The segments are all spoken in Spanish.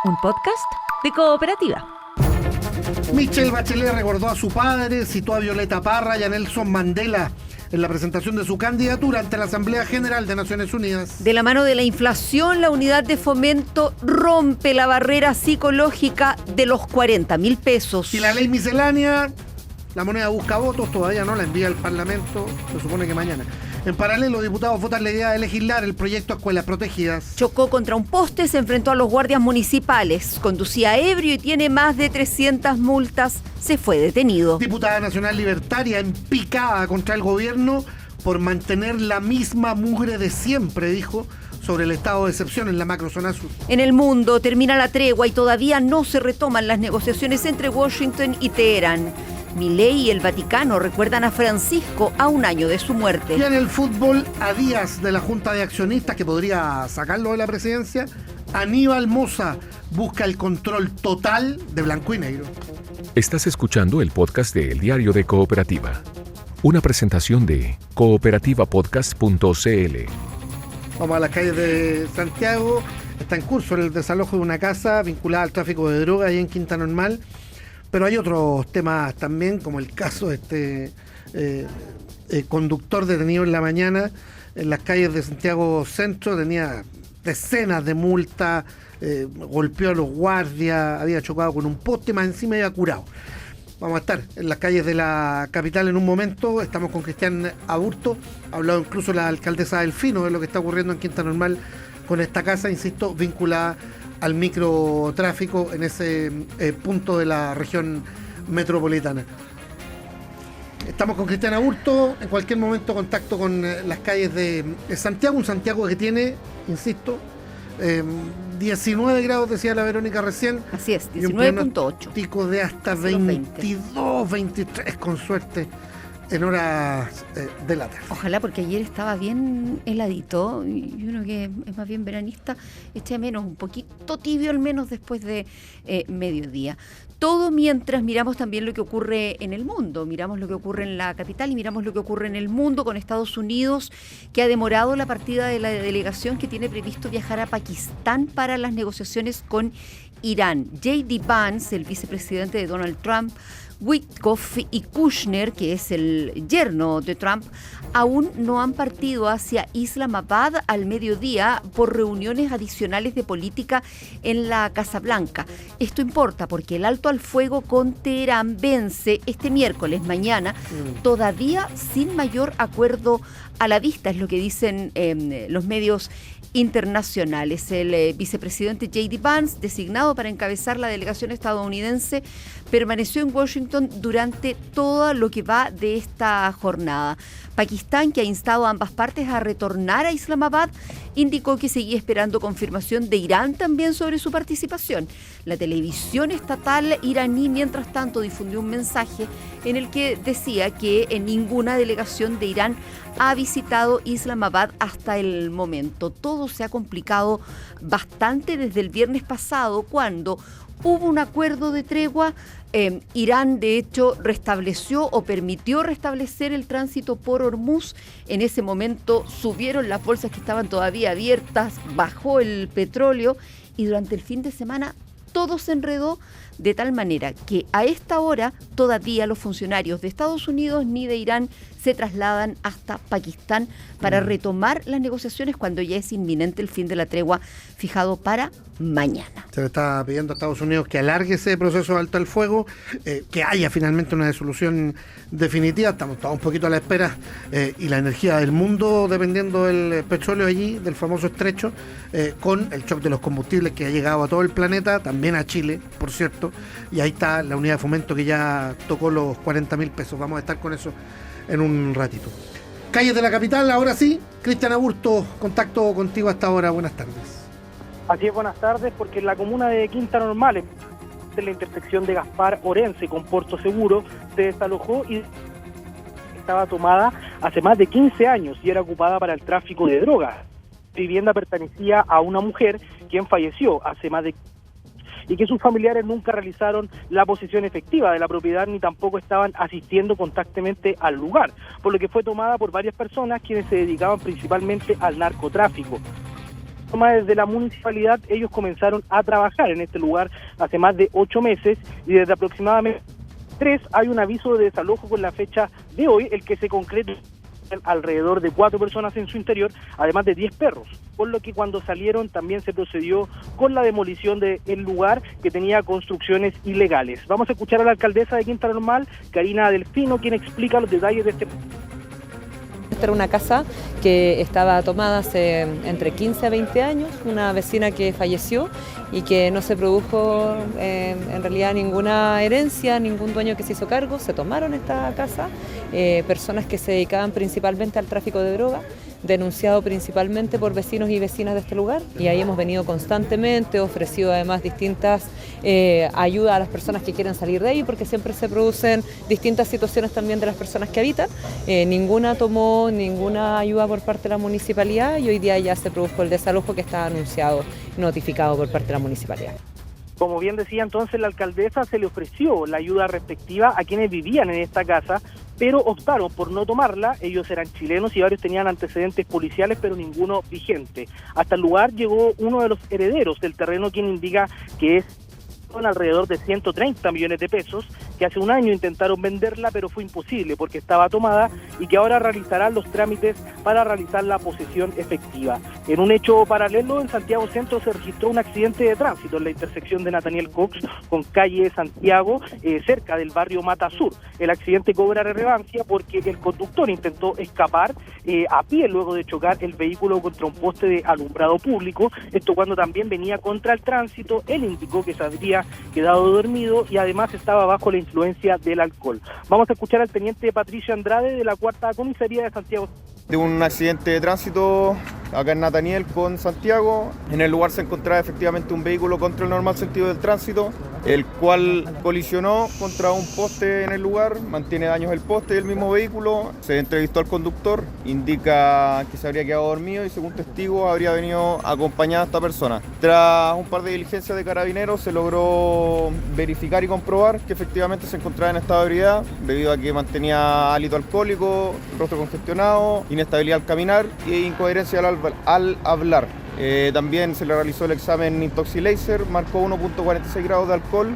un podcast de Cooperativa. Michelle Bachelet recordó a su padre, citó a Violeta Parra y a Nelson Mandela en la presentación de su candidatura ante la Asamblea General de Naciones Unidas. De la mano de la inflación, la unidad de fomento rompe la barrera psicológica de los 40.000 pesos. Y la ley miscelánea, la moneda busca votos, todavía no la envía al Parlamento, se supone que mañana. En paralelo, diputados votan la idea de legislar el proyecto Escuelas Protegidas. Chocó contra un poste, se enfrentó a los guardias municipales, conducía ebrio y tiene más de 300 multas, se fue detenido. Diputada nacional libertaria en picada contra el gobierno por mantener la misma mugre de siempre, dijo, sobre el estado de excepción en la macrozona sur. En el mundo termina la tregua y todavía no se retoman las negociaciones entre Washington y Teherán. Milei y el Vaticano recuerdan a Francisco a un año de su muerte. Y en el fútbol, a días de la Junta de Accionistas que podría sacarlo de la presidencia, Aníbal Mosa busca el control total de blanco y negro. Estás escuchando el podcast de El Diario de Cooperativa, una presentación de cooperativapodcast.cl. Vamos a las calles de Santiago. Está en curso el desalojo de una casa vinculada al tráfico de drogas ahí en Quinta Normal. Pero hay otros temas también, como el caso de conductor detenido en la mañana en las calles de Santiago Centro. Tenía decenas de multas, golpeó a los guardias, había chocado con un poste, más encima iba curado. Vamos a estar en las calles de la capital en un momento. Estamos con Cristian Aburto. Ha hablado incluso la alcaldesa Delfino de lo que está ocurriendo en Quinta Normal con esta casa, insisto, vinculada al microtráfico en ese punto de la región metropolitana. Estamos con Cristian Aburto, en cualquier momento contacto con las calles de Santiago, un Santiago que tiene, insisto, 19 grados, decía la Verónica recién. Así es, 19.8. Pico de hasta 22, 23 con suerte en horas de la tarde. Ojalá, porque ayer estaba bien heladito y uno que es más bien veranista echa de menos un poquito tibio, al menos después de mediodía. Todo mientras miramos también lo que ocurre en el mundo, miramos lo que ocurre en la capital y miramos lo que ocurre en el mundo con Estados Unidos, que ha demorado la partida de la delegación que tiene previsto viajar a Pakistán para las negociaciones con Irán. J.D. Vance, el vicepresidente de Donald Trump, Witkoff y Kushner, que es el yerno de Trump, aún no han partido hacia Islamabad al mediodía por reuniones adicionales de política en la Casa Blanca. Esto importa porque el alto al fuego con Teherán vence este miércoles, mañana, todavía sin mayor acuerdo a la vista, es lo que dicen los medios internacionales. El vicepresidente J.D. Vance, designado para encabezar la delegación estadounidense, permaneció en Washington durante todo lo que va de esta jornada. Pakistán, que ha instado a ambas partes a retornar a Islamabad, indicó que seguía esperando confirmación de Irán también sobre su participación. La televisión estatal iraní, mientras tanto, difundió un mensaje en el que decía que ninguna delegación de Irán ha visitado Islamabad hasta el momento. Todo se ha complicado bastante desde el viernes pasado, cuando hubo un acuerdo de tregua. Irán, de hecho, restableció o permitió restablecer el tránsito por Hormuz. En ese momento subieron las bolsas que estaban todavía abiertas, bajó el petróleo y durante el fin de semana todo se enredó de tal manera que a esta hora todavía los funcionarios de Estados Unidos ni de Irán se trasladan hasta Pakistán para retomar las negociaciones cuando ya es inminente el fin de la tregua fijado para mañana. Se le está pidiendo a Estados Unidos que alargue ese proceso de alto al fuego, que haya finalmente una solución definitiva. Estamos todos un poquito a la espera y la energía del mundo dependiendo del petróleo allí, del famoso estrecho, con el shock de los combustibles que ha llegado a todo el planeta, también a Chile, por cierto, y ahí está la unidad de fomento que ya tocó los 40.000 pesos. Vamos a estar con eso en un ratito. Calles de la capital, ahora sí. Cristian Aburto, contacto contigo hasta ahora. Buenas tardes. Así es, buenas tardes, porque en la comuna de Quinta Normal, en la intersección de Gaspar Orense con Puerto Seguro, se desalojó y estaba tomada hace más de 15 años y era ocupada para el tráfico de drogas. La vivienda pertenecía a una mujer quien falleció hace más de y que sus familiares nunca realizaron la posesión efectiva de la propiedad ni tampoco estaban asistiendo constantemente al lugar, por lo que fue tomada por varias personas quienes se dedicaban principalmente al narcotráfico. Desde la municipalidad ellos comenzaron a trabajar en este lugar hace más de 8 meses y desde aproximadamente 3 hay un aviso de desalojo con la fecha de hoy, el que se concreta alrededor de 4 personas en su interior, además de 10 perros, por lo que cuando salieron también se procedió con la demolición del lugar que tenía construcciones ilegales. Vamos a escuchar a la alcaldesa de Quinta Normal, Karina Delfino, quien explica los detalles de este. Esta era una casa que estaba tomada hace entre 15 a 20 años, una vecina que falleció y que no se produjo en realidad ninguna herencia, ningún dueño que se hizo cargo. Se tomaron esta casa, personas que se dedicaban principalmente al tráfico de droga, denunciado principalmente por vecinos y vecinas de este lugar, y ahí hemos venido constantemente, ofrecido además distintas ayudas a las personas que quieren salir de ahí, porque siempre se producen distintas situaciones también de las personas que habitan. Ninguna tomó ninguna ayuda por parte de la municipalidad y hoy día ya se produjo el desalojo que está anunciado, notificado por parte de la municipalidad. Como bien decía entonces la alcaldesa, se le ofreció la ayuda respectiva a quienes vivían en esta casa, pero optaron por no tomarla. Ellos eran chilenos y varios tenían antecedentes policiales, pero ninguno vigente. Hasta el lugar llegó uno de los herederos del terreno, quien indica que es alrededor de 130 millones de pesos, que hace un año intentaron venderla, pero fue imposible porque estaba tomada, y que ahora realizarán los trámites para realizar la posesión efectiva. En un hecho paralelo, en Santiago Centro se registró un accidente de tránsito en la intersección de Nathaniel Cox con calle Santiago, cerca del barrio Mata Sur. El accidente cobra relevancia porque el conductor intentó escapar a pie luego de chocar el vehículo contra un poste de alumbrado público. Esto cuando también venía contra el tránsito. Él indicó que se habría quedado dormido y además estaba bajo la influencia del alcohol. Vamos a escuchar al teniente Patricio Andrade de la 4ª Comisaría de Santiago. De un accidente de tránsito acá en Nathaniel con Santiago. En el lugar se encontraba efectivamente un vehículo contra el normal sentido del tránsito, el cual colisionó contra un poste en el lugar, mantiene daños el poste y el mismo vehículo. Se entrevistó al conductor, indica que se habría quedado dormido y según testigo habría venido acompañada a esta persona. Tras un par de diligencias de carabineros se logró verificar y comprobar que efectivamente se encontraba en estado de ebriedad debido a que mantenía hálito alcohólico, rostro congestionado, inestabilidad al caminar e incoherencia al hablar. También se le realizó el examen Intoxilaser, marcó 1.46 grados de alcohol.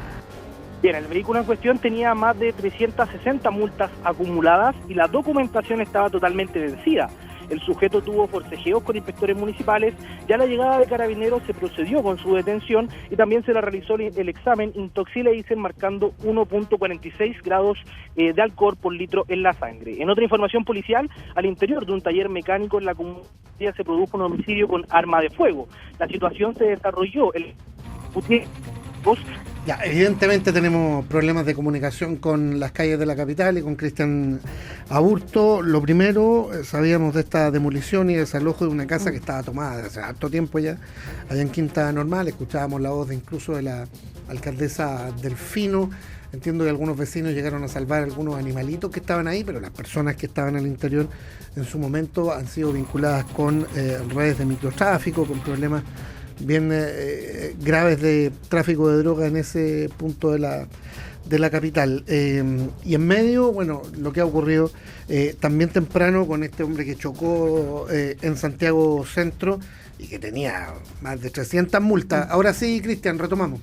Bien, el vehículo en cuestión tenía más de 360 multas acumuladas y la documentación estaba totalmente vencida. El sujeto tuvo forcejeos con inspectores municipales y a la llegada de carabineros se procedió con su detención y también se le realizó el examen Intoxilaser marcando 1.46 grados de alcohol por litro en la sangre. En otra información policial, al interior de un taller mecánico en la comunidad se produjo un homicidio con arma de fuego. La situación se desarrolló Ya, evidentemente tenemos problemas de comunicación con las calles de la capital y con Cristian Aburto. Lo primero, sabíamos de esta demolición y desalojo de una casa que estaba tomada desde hace harto tiempo ya, allá en Quinta Normal. Escuchábamos la voz incluso de la alcaldesa Delfino. Entiendo que algunos vecinos llegaron a salvar algunos animalitos que estaban ahí, pero las personas que estaban al interior en su momento han sido vinculadas con redes de microtráfico, con problemas bien graves de tráfico de droga en ese punto de la capital. Y en medio, bueno, lo que ha ocurrido también temprano con este hombre que chocó en Santiago Centro y que tenía más de 300 multas. Ahora sí, Cristian, retomamos.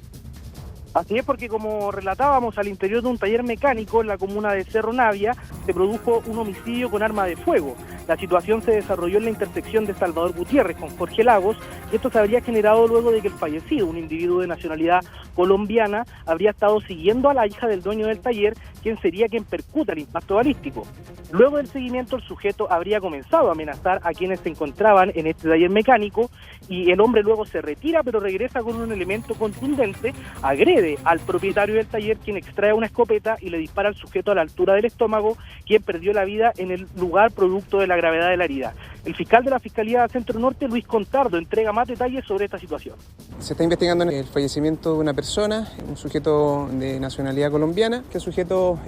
Así es, porque como relatábamos, al interior de un taller mecánico en la comuna de Cerro Navia se produjo un homicidio con arma de fuego. La situación se desarrolló en la intersección de Salvador Gutiérrez con Jorge Lagos y esto se habría generado luego de que el fallecido, un individuo de nacionalidad colombiana, habría estado siguiendo a la hija del dueño del taller, quien sería quien percuta el impacto balístico. Luego del seguimiento, el sujeto habría comenzado a amenazar a quienes se encontraban en este taller mecánico y el hombre luego se retira, pero regresa con un elemento contundente, agrede al propietario del taller, quien extrae una escopeta y le dispara al sujeto a la altura del estómago, quien perdió la vida en el lugar producto de la gravedad de la herida. El fiscal de la Fiscalía Centro Norte, Luis Contardo, entrega más detalles sobre esta situación. Se está investigando el fallecimiento de una persona, un sujeto de nacionalidad colombiana, que el sujeto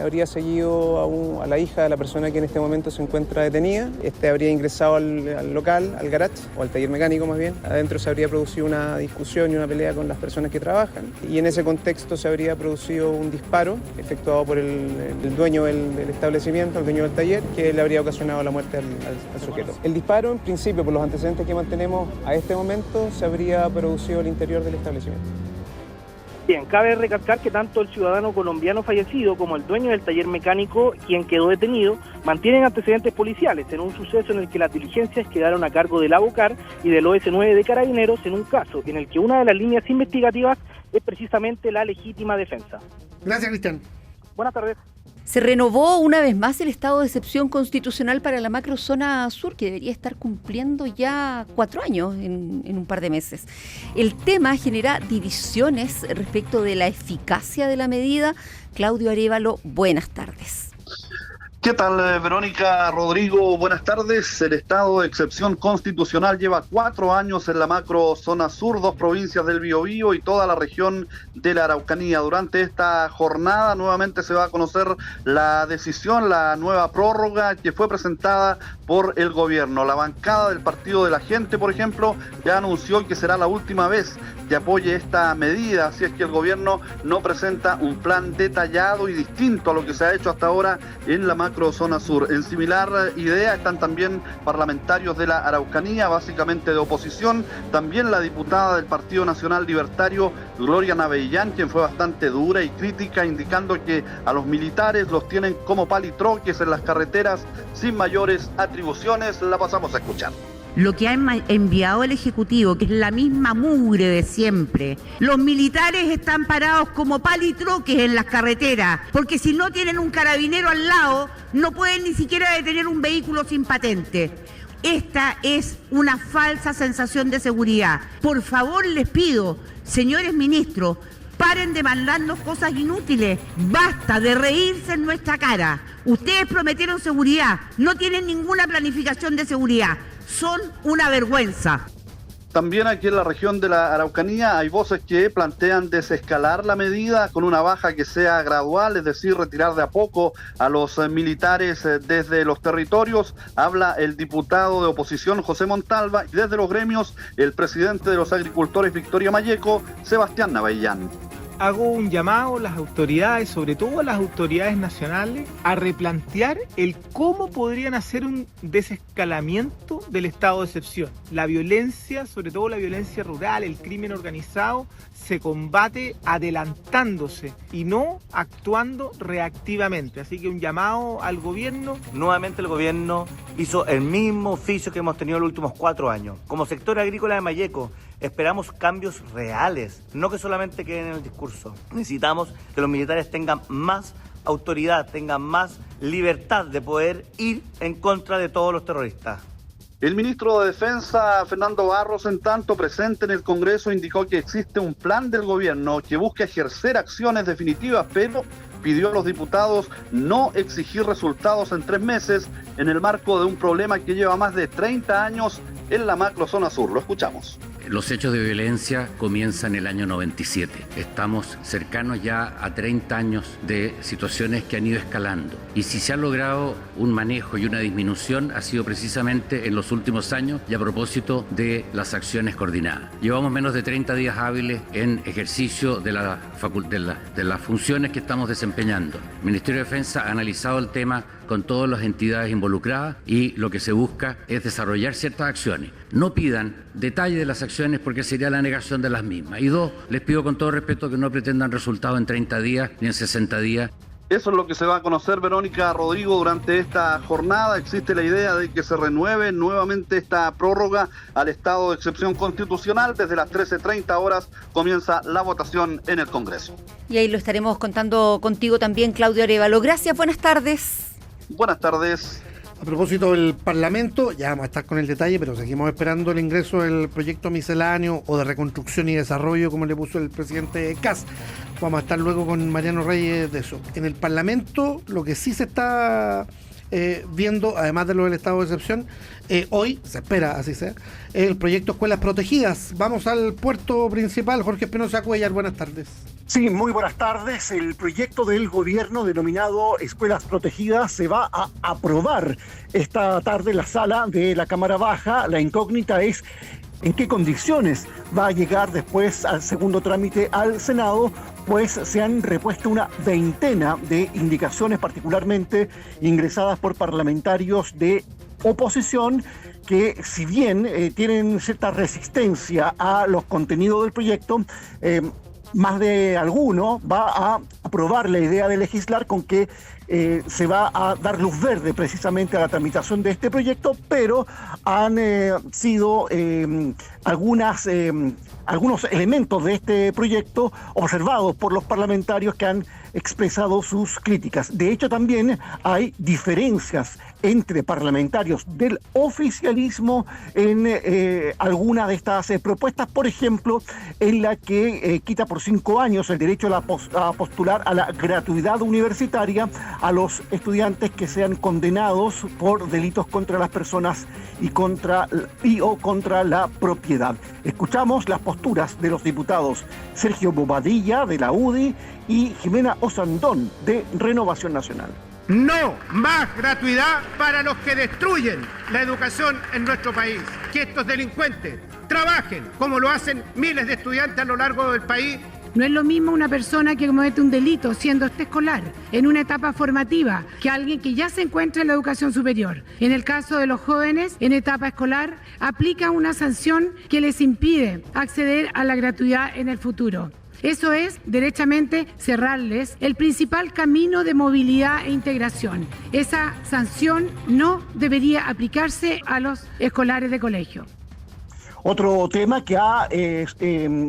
habría seguido a la hija de la persona que en este momento se encuentra detenida. Este habría ingresado al local, al garage, o al taller mecánico más bien. Adentro se habría producido una discusión y una pelea con las personas que trabajan. Y en ese contexto se habría producido un disparo efectuado por el dueño del establecimiento, el dueño del taller, que le habría ocasionado la muerte al sujeto. sujeto. El disparo, en principio, por los antecedentes que mantenemos a este momento, se habría producido al interior del establecimiento. Bien, cabe recalcar que tanto el ciudadano colombiano fallecido como el dueño del taller mecánico, quien quedó detenido, mantienen antecedentes policiales en un suceso en el que las diligencias quedaron a cargo del ABOCAR y del OS9 de Carabineros, en un caso en el que una de las líneas investigativas es precisamente la legítima defensa. Gracias, Cristian. Buenas tardes. Se renovó una vez más el estado de excepción constitucional para la macrozona sur, que debería estar cumpliendo ya 4 años en un par de meses. El tema genera divisiones respecto de la eficacia de la medida. Claudio Arévalo, buenas tardes. ¿Qué tal, Verónica, Rodrigo? Buenas tardes. El estado de excepción constitucional lleva 4 años en la macrozona sur, 2 provincias del Biobío y toda la región de la Araucanía. Durante esta jornada nuevamente se va a conocer la decisión, la nueva prórroga que fue presentada por el gobierno. La bancada del Partido de la Gente, por ejemplo, ya anunció que será la última vez que apoye esta medida, si es que el gobierno no presenta un plan detallado y distinto a lo que se ha hecho hasta ahora en la macrozona sur. En similar idea están también parlamentarios de la Araucanía, básicamente de oposición, también la diputada del Partido Nacional Libertario, Gloria Navellán, quien fue bastante dura y crítica, indicando que a los militares los tienen como palitroques en las carreteras sin mayores atribuciones. La pasamos a escuchar. Lo que ha enviado el Ejecutivo, que es la misma mugre de siempre. Los militares están parados como palitroques en las carreteras, porque si no tienen un carabinero al lado, no pueden ni siquiera detener un vehículo sin patente. Esta es una falsa sensación de seguridad. Por favor, les pido, señores ministros, paren de mandarnos cosas inútiles. Basta de reírse en nuestra cara. Ustedes prometieron seguridad, no tienen ninguna planificación de seguridad. Son una vergüenza. También aquí en la región de la Araucanía hay voces que plantean desescalar la medida con una baja que sea gradual, es decir, retirar de a poco a los militares desde los territorios. Habla el diputado de oposición José Montalva y desde los gremios el presidente de los agricultores Victoria Mayeco, Sebastián Navellán. Hago un llamado a las autoridades, sobre todo a las autoridades nacionales, a replantear el cómo podrían hacer un desescalamiento del estado de excepción. La violencia, sobre todo la violencia rural, el crimen organizado, se combate adelantándose y no actuando reactivamente. Así que un llamado al gobierno. Nuevamente el gobierno hizo el mismo oficio que hemos tenido los últimos 4 años. Como sector agrícola de Mayeco, esperamos cambios reales, no que solamente queden en el discurso. Necesitamos que los militares tengan más autoridad, tengan más libertad de poder ir en contra de todos los terroristas. El ministro de Defensa, Fernando Barros, en tanto presente en el Congreso, indicó que existe un plan del gobierno que busca ejercer acciones definitivas, pero pidió a los diputados no exigir resultados en 3 meses en el marco de un problema que lleva más de 30 años en la macrozona sur. Lo escuchamos. Los hechos de violencia comienzan en el año 97. Estamos cercanos ya a 30 años de situaciones que han ido escalando. Y si se ha logrado un manejo y una disminución, ha sido precisamente en los últimos años y a propósito de las acciones coordinadas. Llevamos menos de 30 días hábiles en ejercicio de las funciones que estamos desempeñando. El Ministerio de Defensa ha analizado el tema con todas las entidades involucradas y lo que se busca es desarrollar ciertas acciones. No pidan detalle de las acciones porque sería la negación de las mismas. Y 2, les pido con todo respeto que no pretendan resultados en 30 días ni en 60 días. Eso es lo que se va a conocer, Verónica, Rodrigo, durante esta jornada. Existe la idea de que se renueve nuevamente esta prórroga al estado de excepción constitucional. Desde las 13:30 horas comienza la votación en el Congreso. Y ahí lo estaremos contando contigo también, Claudio Arévalo. Gracias, buenas tardes. Buenas tardes. A propósito del Parlamento, ya vamos a estar con el detalle, pero seguimos esperando el ingreso del proyecto misceláneo o de reconstrucción y desarrollo, como le puso el presidente Kast. Vamos a estar luego con Mariano Reyes de eso. En el Parlamento, lo que sí se está viendo, además de lo del estado de excepción, hoy, se espera así sea, es el proyecto Escuelas Protegidas. Vamos al puerto principal. Jorge Espinosa Cuellar, buenas tardes. Sí, muy buenas tardes. El proyecto del gobierno denominado Escuelas Protegidas se va a aprobar esta tarde en la sala de la Cámara Baja. La incógnita es en qué condiciones va a llegar después al segundo trámite al Senado, pues se han repuesto una veintena de indicaciones, particularmente ingresadas por parlamentarios de oposición que, si bien tienen cierta resistencia a los contenidos del proyecto, más de alguno va a aprobar la idea de legislar con que se va a dar luz verde precisamente a la tramitación de este proyecto, pero han sido algunos elementos de este proyecto observados por los parlamentarios que han expresado sus críticas. De hecho, también hay diferencias entre parlamentarios del oficialismo en alguna de estas propuestas, por ejemplo, en la que quita por 5 años el derecho a postular a la gratuidad universitaria a los estudiantes que sean condenados por delitos contra las personas y o contra la propiedad. Escuchamos las posturas de los diputados Sergio Bobadilla, de la UDI, y Jimena Osandón, de Renovación Nacional. No más gratuidad para los que destruyen la educación en nuestro país. Que estos delincuentes trabajen como lo hacen miles de estudiantes a lo largo del país. No es lo mismo una persona que comete un delito siendo escolar, en una etapa formativa, que alguien que ya se encuentra en la educación superior. En el caso de los jóvenes, en etapa escolar, aplica una sanción que les impide acceder a la gratuidad en el futuro. Eso es, derechamente, cerrarles el principal camino de movilidad e integración. Esa sanción no debería aplicarse a los escolares de colegio. Otro tema que ha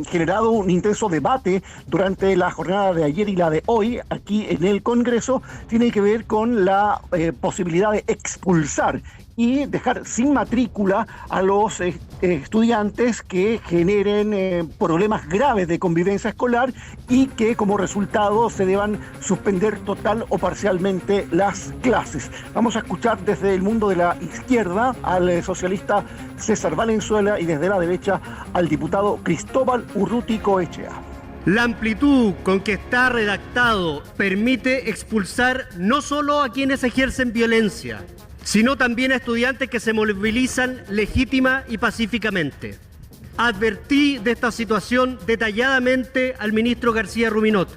generado un intenso debate durante la jornada de ayer y la de hoy aquí en el Congreso tiene que ver con la posibilidad de expulsar y dejar sin matrícula a los estudiantes que generen problemas graves de convivencia escolar y que como resultado se deban suspender total o parcialmente las clases. Vamos a escuchar desde el mundo de la izquierda al socialista César Valenzuela y desde la derecha al diputado Cristóbal Urruti Coechea. La amplitud con que está redactado permite expulsar no solo a quienes ejercen violencia, sino también a estudiantes que se movilizan legítima y pacíficamente. Advertí de esta situación detalladamente al ministro García Ruminot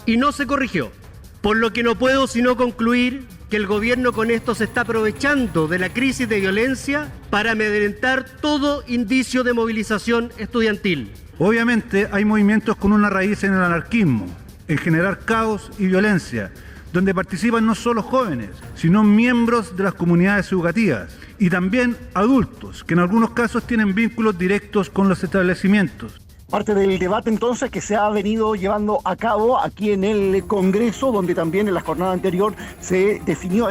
y no se corrigió, por lo que no puedo sino concluir que el gobierno con esto se está aprovechando de la crisis de violencia para amedrentar todo indicio de movilización estudiantil. Obviamente hay movimientos con una raíz en el anarquismo, en generar caos y violencia, donde participan no solo jóvenes, sino miembros de las comunidades educativas y también adultos, que en algunos casos tienen vínculos directos con los establecimientos. Parte del debate entonces que se ha venido llevando a cabo aquí en el Congreso, donde también en la jornada anterior se definió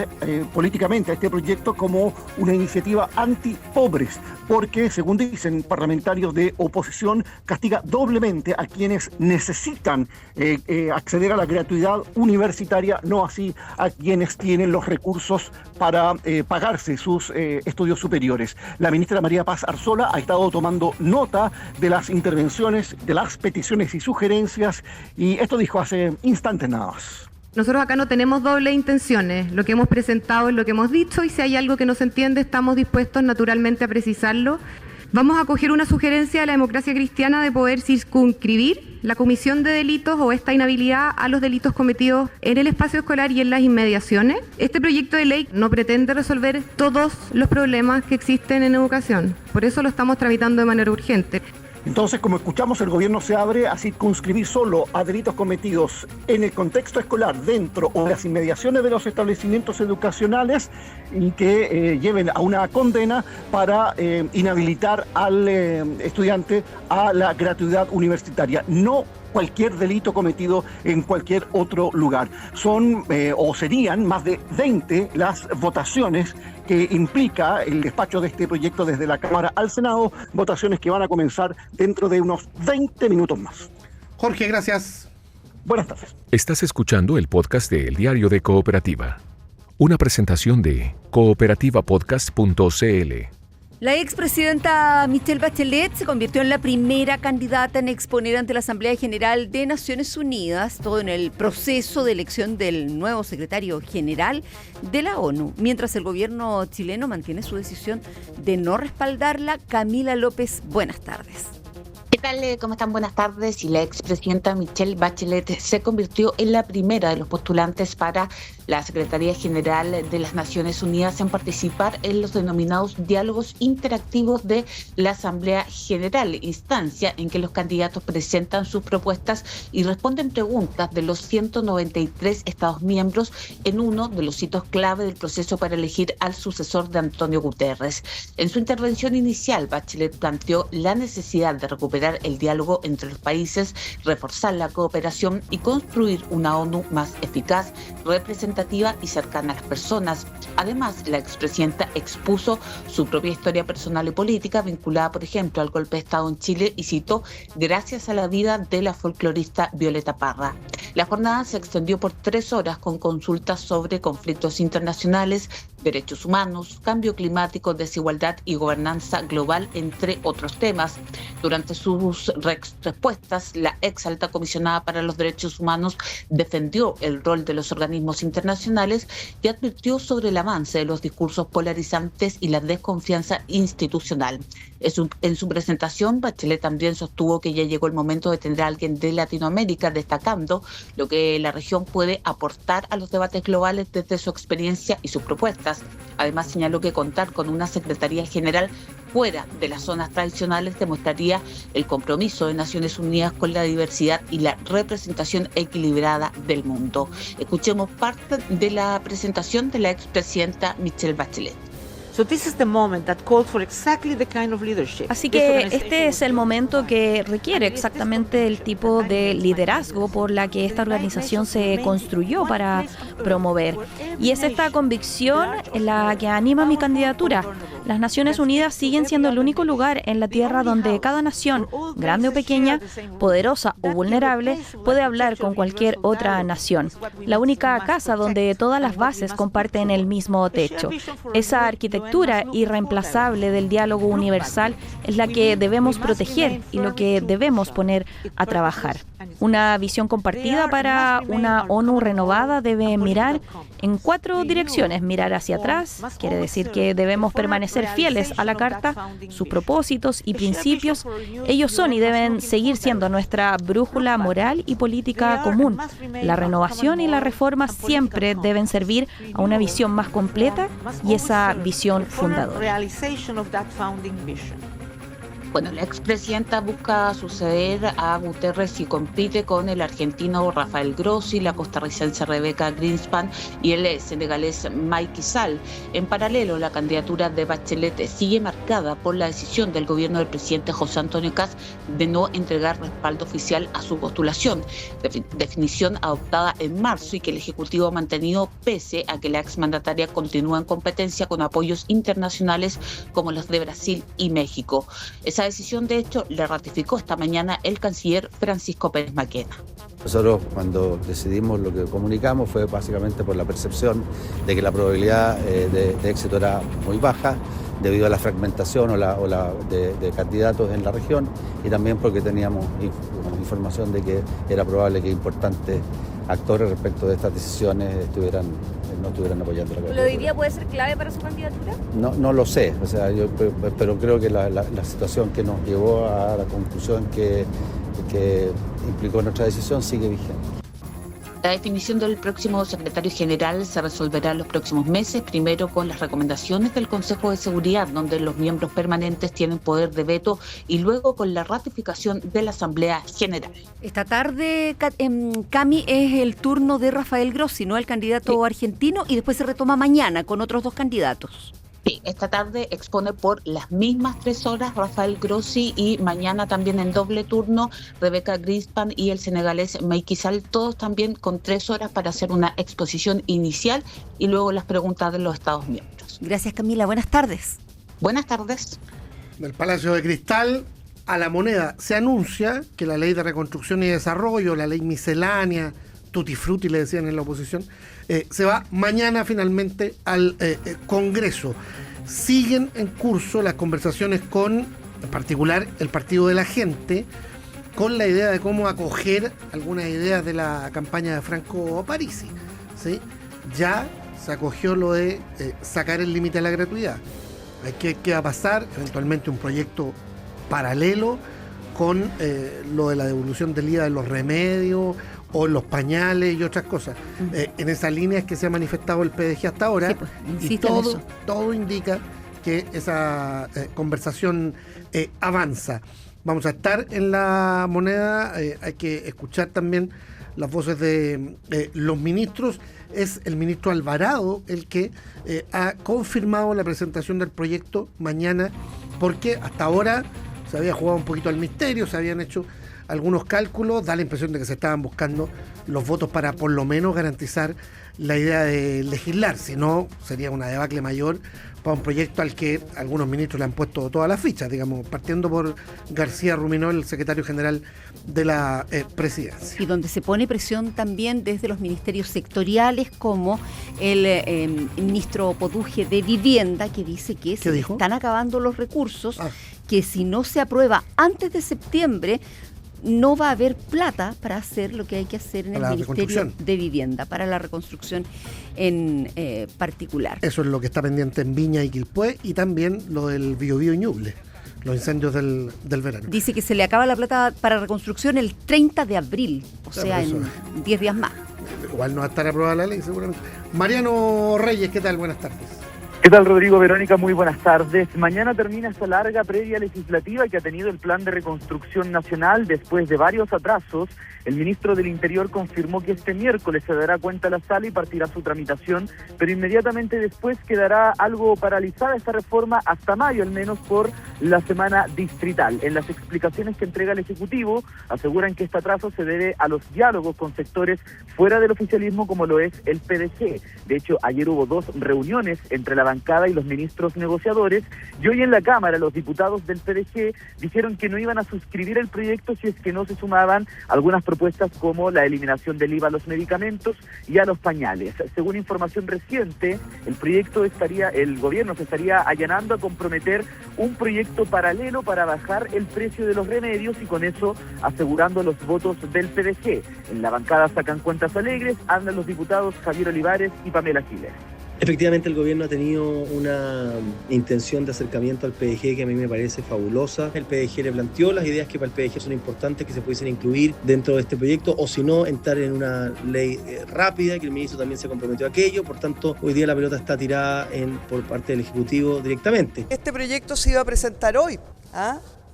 políticamente a este proyecto como una iniciativa antipobres, porque según dicen parlamentarios de oposición, castiga doblemente a quienes necesitan acceder a la gratuidad universitaria, no así a quienes tienen los recursos para pagarse sus estudios superiores. La ministra María Paz Arzola ha estado tomando nota de las intervenciones, de las peticiones y sugerencias, y esto dijo hace instantes nada más. Nosotros acá no tenemos dobles intenciones, lo que hemos presentado es lo que hemos dicho y si hay algo que no se entiende estamos dispuestos naturalmente a precisarlo. Vamos a acoger una sugerencia de la democracia cristiana de poder circunscribir la comisión de delitos o esta inhabilidad a los delitos cometidos en el espacio escolar y en las inmediaciones. Este proyecto de ley no pretende resolver todos los problemas que existen en educación, por eso lo estamos tramitando de manera urgente. Entonces, como escuchamos, el gobierno se abre a circunscribir solo a delitos cometidos en el contexto escolar, dentro o en las inmediaciones de los establecimientos educacionales y que lleven a una condena para inhabilitar al estudiante a la gratuidad universitaria. No cualquier delito cometido en cualquier otro lugar. Son o serían más de 20 las votaciones que implica el despacho de este proyecto desde la Cámara al Senado, votaciones que van a comenzar dentro de unos 20 minutos más. Jorge, gracias. Buenas tardes. Estás escuchando el podcast de El Diario de Cooperativa, una presentación de cooperativapodcast.cl. La expresidenta Michelle Bachelet se convirtió en la primera candidata en exponer ante la Asamblea General de Naciones Unidas, todo en el proceso de elección del nuevo secretario general de la ONU. Mientras el gobierno chileno mantiene su decisión de no respaldarla, Camila López, buenas tardes. ¿Qué tal? ¿Cómo están? Buenas tardes. Y la expresidenta Michelle Bachelet se convirtió en la primera de los postulantes para la Secretaría General de las Naciones Unidas en participar en los denominados diálogos interactivos de la Asamblea General, instancia en que los candidatos presentan sus propuestas y responden preguntas de los 193 Estados miembros en uno de los hitos clave del proceso para elegir al sucesor de Antonio Guterres. En su intervención inicial, Bachelet planteó la necesidad de recuperar el diálogo entre los países, reforzar la cooperación y construir una ONU más eficaz, representativa y cercana a las personas. Además, la expresidenta expuso su propia historia personal y política vinculada, por ejemplo, al golpe de Estado en Chile y citó: gracias a la vida de la folclorista Violeta Parra. La jornada se extendió por 3 horas con consultas sobre conflictos internacionales, derechos humanos, cambio climático, desigualdad y gobernanza global, entre otros temas. Durante sus respuestas, la ex alta comisionada para los derechos humanos defendió el rol de los organismos internacionales y advirtió sobre el avance de los discursos polarizantes y la desconfianza institucional. En su presentación, Bachelet también sostuvo que ya llegó el momento de tener a alguien de Latinoamérica, destacando lo que la región puede aportar a los debates globales desde su experiencia y sus propuestas. Además, señaló que contar con una Secretaría General fuera de las zonas tradicionales demostraría el compromiso de Naciones Unidas con la diversidad y la representación equilibrada del mundo. Escuchemos parte de la presentación de la expresidenta Michelle Bachelet. Así que este es el momento que requiere exactamente el tipo de liderazgo por la que esta organización se construyó para promover. Y es esta convicción la que anima mi candidatura. Las Naciones Unidas siguen siendo el único lugar en la Tierra donde cada nación, grande o pequeña, poderosa o vulnerable, puede hablar con cualquier otra nación. La única casa donde todas las bases comparten el mismo techo. Esa arquitectura irreemplazable del diálogo universal es la que debemos proteger y lo que debemos poner a trabajar. Una visión compartida para una ONU renovada debe mirar en 4 direcciones. Mirar hacia atrás quiere decir que debemos permanecer fieles a la Carta, sus propósitos y principios. Ellos son y deben seguir siendo nuestra brújula moral y política común. La renovación y la reforma siempre deben servir a una visión más completa y esa visión fundadora. Bueno, la expresidenta busca suceder a Guterres y compite con el argentino Rafael Grossi, la costarricense Rebecca Greenspan y el senegalés Macky Sall. En paralelo, la candidatura de Bachelet sigue marcada por la decisión del gobierno del presidente José Antonio Kast de no entregar respaldo oficial a su postulación, definición adoptada en marzo y que el Ejecutivo ha mantenido pese a que la exmandataria continúa en competencia con apoyos internacionales como los de Brasil y México. Esa decisión, de hecho, la ratificó esta mañana el canciller Francisco Pérez Maquena. Nosotros, cuando decidimos, lo que comunicamos fue básicamente por la percepción de que la probabilidad de éxito era muy baja debido a la fragmentación de candidatos en la región y también porque teníamos información de que era probable que importantes actores respecto de estas decisiones no estuvieran apoyando la candidatura. ¿Lo de hoy día puede ser clave para su candidatura? No lo sé, pero creo que la situación que nos llevó a la conclusión que implicó nuestra decisión sigue vigente. La definición del próximo secretario general se resolverá en los próximos meses, primero con las recomendaciones del Consejo de Seguridad, donde los miembros permanentes tienen poder de veto, y luego con la ratificación de la Asamblea General. Esta tarde, Cami, es el turno de Rafael Grossi, ¿no? El candidato argentino, y después se retoma mañana con otros 2 candidatos. Sí, esta tarde expone por las mismas 3 horas Rafael Grossi y mañana también en doble turno Rebecca Greenspan y el senegalés Macky Sall, todos también con 3 horas para hacer una exposición inicial y luego las preguntas de los Estados miembros. Gracias, Camila. Buenas tardes. Buenas tardes. Del Palacio de Cristal a La Moneda se anuncia que la Ley de Reconstrucción y Desarrollo, la ley miscelánea, tutti frutti le decían en la oposición, se va mañana finalmente al Congreso. Siguen en curso las conversaciones con, en particular, el Partido de la Gente, con la idea de cómo acoger algunas ideas de la campaña de Franco Parisi, ¿sí? Ya se acogió lo de sacar el límite a la gratuidad. ¿Qué va a pasar? Eventualmente un proyecto paralelo con lo de la devolución del IVA de los remedios o los pañales y otras cosas. En esa línea es que se ha manifestado el PDG hasta ahora, sí, pues, y todo indica que esa conversación avanza. Vamos a estar en La Moneda, hay que escuchar también las voces de los ministros. Es el ministro Alvarado el que ha confirmado la presentación del proyecto mañana, porque hasta ahora se había jugado un poquito al misterio, se habían hecho algunos cálculos, da la impresión de que se estaban buscando los votos para por lo menos garantizar la idea de legislar, si no sería una debacle mayor para un proyecto al que algunos ministros le han puesto todas las fichas, digamos, partiendo por García Ruminó, el secretario general de la presidencia. Y donde se pone presión también desde los ministerios sectoriales, como el ministro Poduje de Vivienda, que dice que se están acabando los recursos, que si no se aprueba antes de septiembre, no va a haber plata para hacer lo que hay que hacer en el Ministerio de Vivienda, para la reconstrucción en particular. Eso es lo que está pendiente en Viña y Quilpué, y también lo del Biobío y Ñuble, los incendios del verano. Dice que se le acaba la plata para reconstrucción el 30 de abril, o sea, en 10 días más. Igual no va a estar aprobada la ley, seguramente. Mariano Reyes, ¿qué tal? Buenas tardes. ¿Qué tal, Rodrigo? Verónica, muy buenas tardes. Mañana termina esta larga previa legislativa que ha tenido el Plan de Reconstrucción Nacional después de varios atrasos. El ministro del Interior confirmó que este miércoles se dará cuenta a la sala y partirá su tramitación, pero inmediatamente después quedará algo paralizada esta reforma hasta mayo, al menos por la semana distrital. En las explicaciones que entrega el Ejecutivo, aseguran que este atraso se debe a los diálogos con sectores fuera del oficialismo, como lo es el PDG. De hecho, ayer hubo 2 reuniones entre la bancada y los ministros negociadores, y hoy en la Cámara los diputados del PDG dijeron que no iban a suscribir el proyecto si es que no se sumaban algunas propuestas como la eliminación del IVA a los medicamentos y a los pañales. Según información reciente, el gobierno se estaría allanando a comprometer un proyecto paralelo para bajar el precio de los remedios y con eso asegurando los votos del PDG. En la bancada sacan cuentas alegres, andan los diputados Javier Olivares y Pamela Giles. Efectivamente, el gobierno ha tenido una intención de acercamiento al PDG que a mí me parece fabulosa. El PDG le planteó las ideas que para el PDG son importantes, que se pudiesen incluir dentro de este proyecto, o si no, entrar en una ley rápida, que el ministro también se comprometió a aquello. Por tanto, hoy día la pelota está tirada por parte del Ejecutivo directamente. Este proyecto se iba a presentar hoy,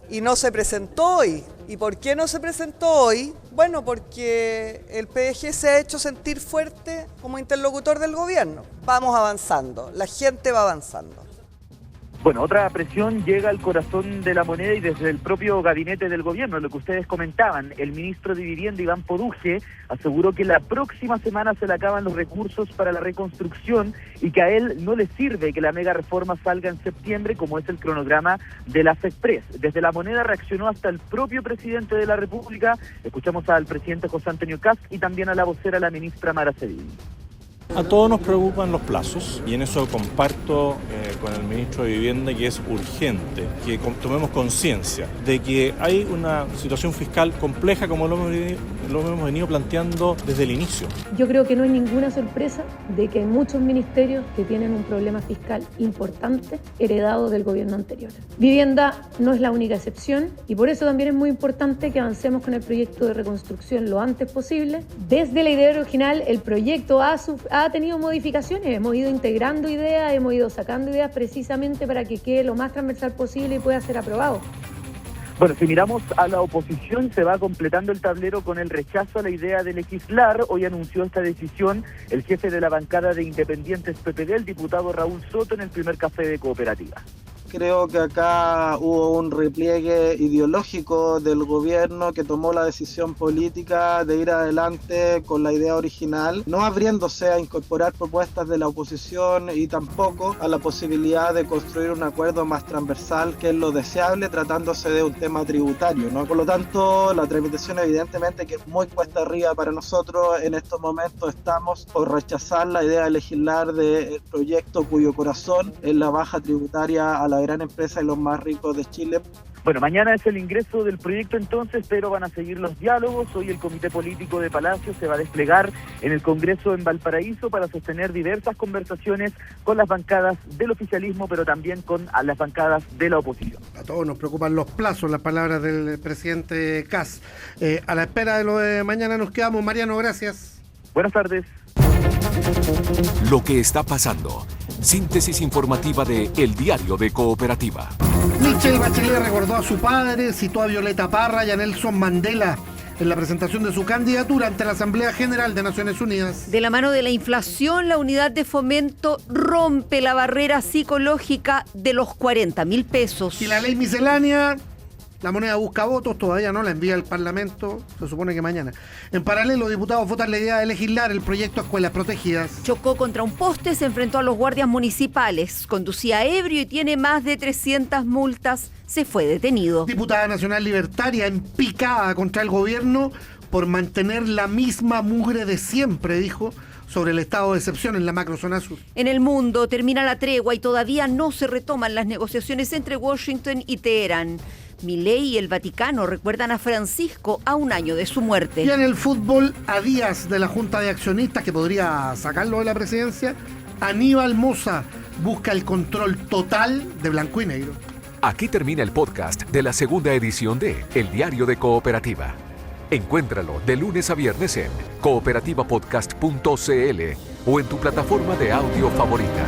y no se presentó hoy. ¿Y por qué no se presentó hoy? Bueno, porque el PDG se ha hecho sentir fuerte como interlocutor del gobierno. Vamos avanzando, la gente va avanzando. Bueno, otra presión llega al corazón de La Moneda y desde el propio gabinete del gobierno, lo que ustedes comentaban. El ministro de Vivienda, Iván Poduje, aseguró que la próxima semana se le acaban los recursos para la reconstrucción y que a él no le sirve que la mega reforma salga en septiembre, como es el cronograma de la FEDPRES. Desde La Moneda reaccionó hasta el propio presidente de la República. Escuchamos al presidente José Antonio Kast y también a la vocera, la ministra Mara Cedillo. A todos nos preocupan los plazos y en eso comparto con el ministro de Vivienda que es urgente que tomemos conciencia de que hay una situación fiscal compleja como lo hemos venido planteando desde el inicio. Yo creo que no hay ninguna sorpresa de que hay muchos ministerios que tienen un problema fiscal importante heredado del gobierno anterior. Vivienda no es la única excepción y por eso también es muy importante que avancemos con el proyecto de reconstrucción lo antes posible. Desde la idea original, el proyecto ha tenido modificaciones, hemos ido integrando ideas, hemos ido sacando ideas precisamente para que quede lo más transversal posible y pueda ser aprobado. Bueno, si miramos a la oposición, se va completando el tablero con el rechazo a la idea de legislar. Hoy anunció esta decisión el jefe de la bancada de Independientes PPD, el diputado Raúl Soto, en el primer café de Cooperativa. Creo que acá hubo un repliegue ideológico del gobierno que tomó la decisión política de ir adelante con la idea original, no abriéndose a incorporar propuestas de la oposición y tampoco a la posibilidad de construir un acuerdo más transversal, que es lo deseable tratándose de un tema tributario, ¿no? Por lo tanto, la tramitación evidentemente que es muy cuesta arriba para nosotros. En estos momentos estamos por rechazar la idea de legislar del proyecto cuyo corazón es la baja tributaria a la gran empresa y los más ricos de Chile. Bueno, mañana es el ingreso del proyecto entonces, pero van a seguir los diálogos. Hoy el Comité Político de Palacio se va a desplegar en el Congreso en Valparaíso para sostener diversas conversaciones con las bancadas del oficialismo, pero también con las bancadas de la oposición. A todos nos preocupan los plazos, las palabras del presidente Kast. A la espera de lo de mañana nos quedamos. Mariano, gracias. Buenas tardes. Lo que está pasando. Síntesis informativa de El Diario de Cooperativa. Michelle Bachelet recordó a su padre, citó a Violeta Parra y a Nelson Mandela en la presentación de su candidatura ante la Asamblea General de Naciones Unidas. De la mano de la inflación, la unidad de fomento rompe la barrera psicológica de los 40.000 pesos. Y la ley miscelánea, la moneda busca votos, todavía no la envía al Parlamento, se supone que mañana. En paralelo, diputados votan la idea de legislar el proyecto Escuelas Protegidas. Chocó contra un poste, se enfrentó a los guardias municipales, conducía ebrio y tiene más de 300 multas, se fue detenido. Diputada nacional libertaria en picada contra el gobierno por mantener la misma mugre de siempre, dijo, sobre el estado de excepción en la macrozona sur. En el mundo termina la tregua y todavía no se retoman las negociaciones entre Washington y Teherán. Milei y el Vaticano recuerdan a Francisco a un año de su muerte. Y en el fútbol, a días de la Junta de Accionistas que podría sacarlo de la presidencia, Aníbal Mosa busca el control total de blanco y negro. Aquí termina el podcast de la segunda edición de El Diario de Cooperativa. Encuéntralo de lunes a viernes en cooperativapodcast.cl o en tu plataforma de audio favorita.